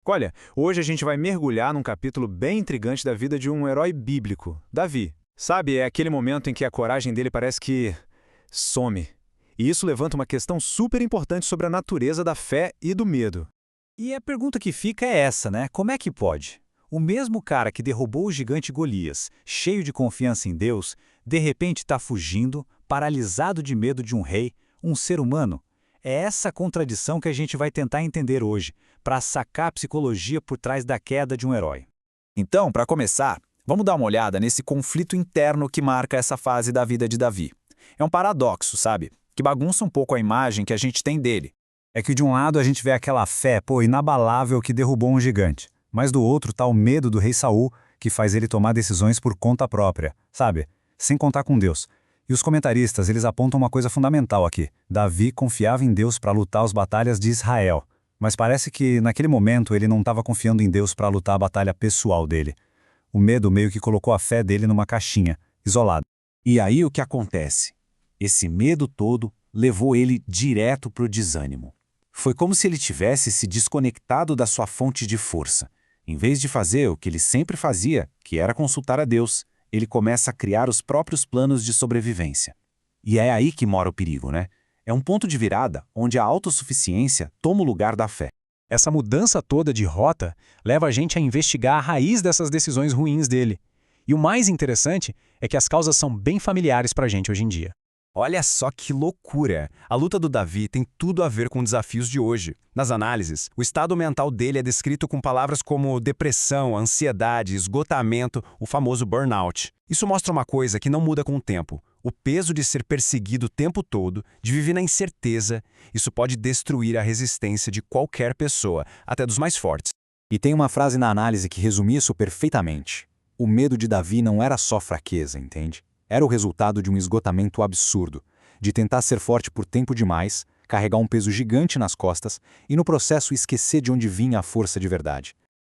Olha, hoje a gente vai mergulhar num capítulo bem intrigante da vida de um herói bíblico, Davi. Sabe, é aquele momento em que a coragem dele parece que some. E isso levanta uma questão super importante sobre a natureza da fé e do medo. E a pergunta que fica é essa, né? Como é que pode? O mesmo cara que derrubou o gigante Golias, cheio de confiança em Deus, de repente está fugindo, paralisado de medo de um rei, um ser humano. É essa contradição que a gente vai tentar entender hoje, para sacar a psicologia por trás da queda de um herói. Então, para começar, vamos dar uma olhada nesse conflito interno que marca essa fase da vida de Davi. É um paradoxo, sabe? Que bagunça um pouco a imagem que a gente tem dele. É que de um lado a gente vê aquela fé, inabalável que derrubou um gigante, mas do outro tá o medo do rei Saul, que faz ele tomar decisões por conta própria, sabe? Sem contar com Deus. E os comentaristas, eles apontam uma coisa fundamental aqui. Davi confiava em Deus para lutar as batalhas de Israel, mas parece que naquele momento ele não estava confiando em Deus para lutar a batalha pessoal dele. O medo meio que colocou a fé dele numa caixinha, isolada. E aí o que acontece? Esse medo todo levou ele direto para o desânimo. Foi como se ele tivesse se desconectado da sua fonte de força. Em vez de fazer o que ele sempre fazia, que era consultar a Deus, ele começa a criar os próprios planos de sobrevivência. E é aí que mora o perigo, né? É um ponto de virada onde a autossuficiência toma o lugar da fé. Essa mudança toda de rota leva a gente a investigar a raiz dessas decisões ruins dele. E o mais interessante é que as causas são bem familiares para a gente hoje em dia. Olha só que loucura! A luta do Davi tem tudo a ver com desafios de hoje. Nas análises, o estado mental dele é descrito com palavras como depressão, ansiedade, esgotamento, o famoso burnout. Isso mostra uma coisa que não muda com o tempo. O peso de ser perseguido o tempo todo, de viver na incerteza, isso pode destruir a resistência de qualquer pessoa, até dos mais fortes. E tem uma frase na análise que resume isso perfeitamente. O medo de Davi não era só fraqueza, entende? Era o resultado de um esgotamento absurdo, de tentar ser forte por tempo demais, carregar um peso gigante nas costas e no processo esquecer de onde vinha a força de verdade.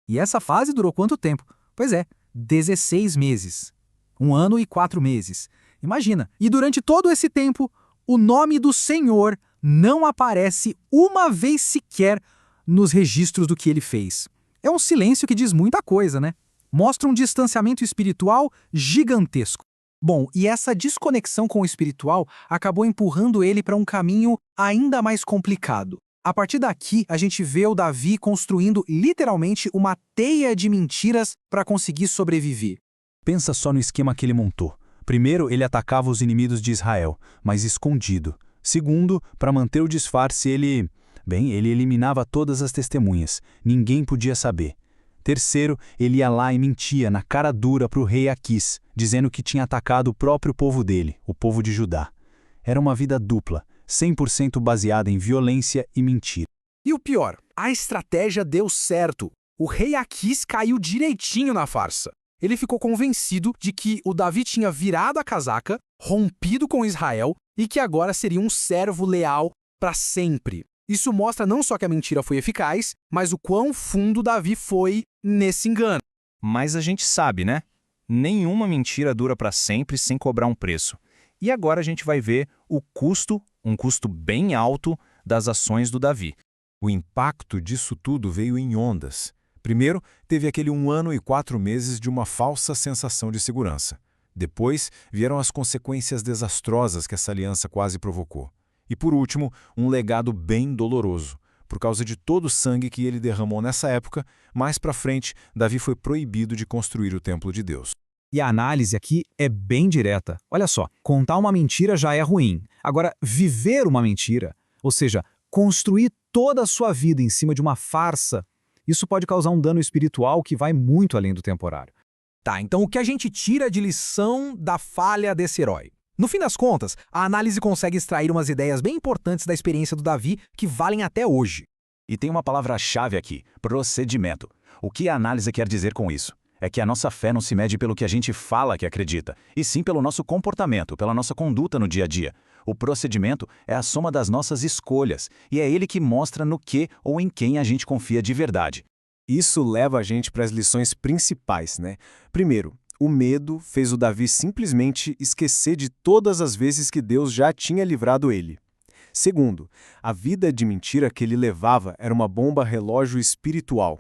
E essa fase durou quanto tempo? Pois é, 16 meses. 1 ano e 4 meses. Imagina, e durante todo esse tempo, o nome do Senhor não aparece uma vez sequer nos registros do que ele fez. É um silêncio que diz muita coisa, né? Mostra um distanciamento espiritual gigantesco. Bom, e essa desconexão com o espiritual acabou empurrando ele para um caminho ainda mais complicado. A partir daqui, a gente vê o Davi construindo literalmente uma teia de mentiras para conseguir sobreviver. Pensa só no esquema que ele montou. Primeiro, ele atacava os inimigos de Israel, mas escondido. Segundo, para manter o disfarce, ele eliminava todas as testemunhas. Ninguém podia saber. Terceiro, ele ia lá e mentia na cara dura para o rei Aquis, dizendo que tinha atacado o próprio povo dele, o povo de Judá. Era uma vida dupla, 100% baseada em violência e mentira. E o pior, a estratégia deu certo. O rei Aquis caiu direitinho na farsa. Ele ficou convencido de que o Davi tinha virado a casaca, rompido com Israel e que agora seria um servo leal para sempre. Isso mostra não só que a mentira foi eficaz, mas o quão fundo Davi foi nesse engano. Mas a gente sabe, né? Nenhuma mentira dura para sempre sem cobrar um preço. E agora a gente vai ver o custo, um custo bem alto, das ações do Davi. O impacto disso tudo veio em ondas. Primeiro, teve aquele 1 ano e 4 meses de uma falsa sensação de segurança. Depois, vieram as consequências desastrosas que essa aliança quase provocou. E por último, um legado bem doloroso. Por causa de todo o sangue que ele derramou nessa época, mais para frente, Davi foi proibido de construir o templo de Deus. E a análise aqui é bem direta. Olha só, contar uma mentira já é ruim. Agora, viver uma mentira, ou seja, construir toda a sua vida em cima de uma farsa, isso pode causar um dano espiritual que vai muito além do temporário. Tá, então o que a gente tira de lição da falha desse herói? No fim das contas, a análise consegue extrair umas ideias bem importantes da experiência do Davi que valem até hoje. E tem uma palavra-chave aqui, procedimento. O que a análise quer dizer com isso? É que a nossa fé não se mede pelo que a gente fala que acredita, e sim pelo nosso comportamento, pela nossa conduta no dia a dia. O procedimento é a soma das nossas escolhas, e é ele que mostra no que ou em quem a gente confia de verdade. Isso leva a gente para as lições principais, né? Primeiro, o medo fez o Davi simplesmente esquecer de todas as vezes que Deus já tinha livrado ele. Segundo, a vida de mentira que ele levava era uma bomba relógio espiritual.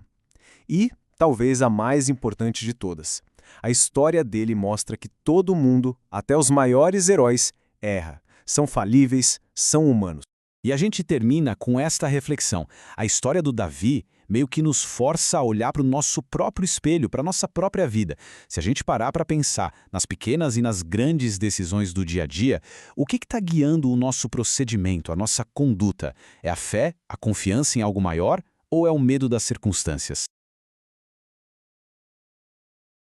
E, talvez a mais importante de todas, a história dele mostra que todo mundo, até os maiores heróis, erra. São falíveis, são humanos. E a gente termina com esta reflexão. A história do Davi meio que nos força a olhar para o nosso próprio espelho, para a nossa própria vida. Se a gente parar para pensar nas pequenas e nas grandes decisões do dia a dia, o que está guiando o nosso procedimento, a nossa conduta? É a fé, a confiança em algo maior ou é o medo das circunstâncias?